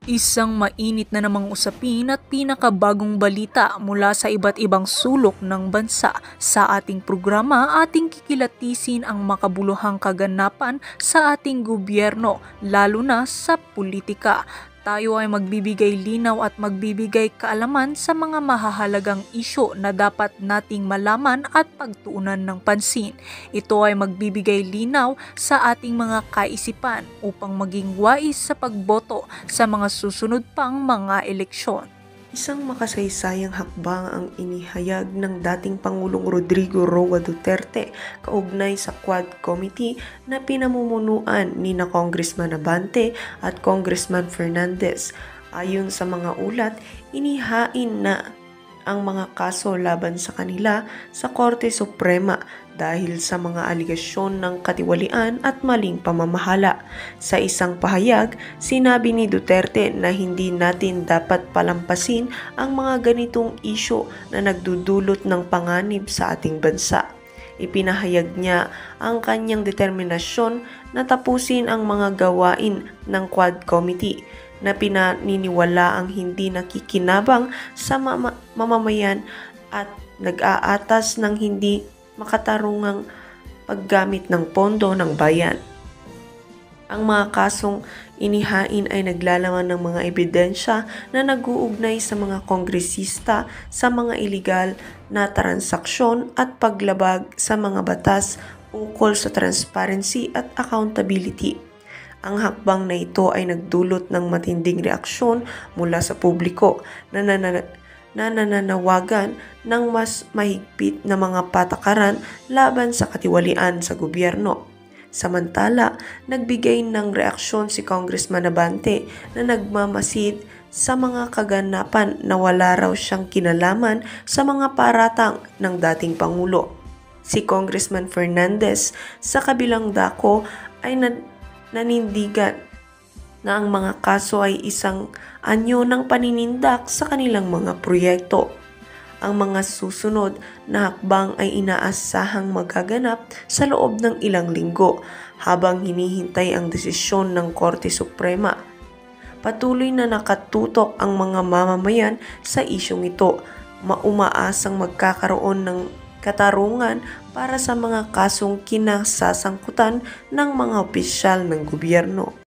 Isang mainit na namang usapin at pinakabagong balita mula sa iba't ibang sulok ng bansa. Sa ating programa, ating kikilatisin ang makabuluhang kaganapan sa ating gobyerno, lalo na sa politika. Tayo ay magbibigay linaw at magbibigay kaalaman sa mga mahahalagang isyu na dapat nating malaman at pagtuunan ng pansin. Ito ay magbibigay linaw sa ating mga kaisipan upang maging wais sa pagboto sa mga susunod pang mga eleksyon. Isang makasaysayang hakbang ang inihayag ng dating Pangulong Rodrigo Roa Duterte kaugnay sa Quad Committee na pinamumunuan ni na Congressman Abante at Congressman Fernandez. Ayon sa mga ulat, inihain na ang mga kaso laban sa kanila sa Korte Suprema dahil sa mga aligasyon ng katiwalian at maling pamamahala. Sa isang pahayag, sinabi ni Duterte na hindi natin dapat palampasin ang mga ganitong isyu na nagdudulot ng panganib sa ating bansa. Ipinahayag niya ang kanyang determinasyon na tapusin ang mga gawain ng Quad Committee na pinaniniwala ang hindi nakikinabang sa mamamayan at nag-aatas ng hindi makatarungang paggamit ng pondo ng bayan. Ang mga kasong inihain ay naglalaman ng mga ebidensya na nag-uugnay sa mga kongresista sa mga iligal na transaksyon at paglabag sa mga batas ukol sa transparency at accountability. Ang hakbang na ito ay nagdulot ng matinding reaksyon mula sa publiko na nananawagan ng mas mahigpit na mga patakaran laban sa katiwalian sa gobyerno. Samantala, nagbigay ng reaksyon si Congressman Abante na nagmamasid sa mga kaganapan na wala raw siyang kinalaman sa mga paratang ng dating Pangulo. Si Congressman Fernandez sa kabilang dako ay nanindigan na ang mga kaso ay isang anyo ng paninindak sa kanilang mga proyekto. Ang mga susunod na hakbang ay inaasahang magaganap sa loob ng ilang linggo habang hinihintay ang desisyon ng Korte Suprema. Patuloy na nakatutok ang mga mamamayan sa isyong ito. Umaasang magkakaroon ng katarungan para sa mga kasong kinasasangkutan ng mga opisyal ng gobyerno.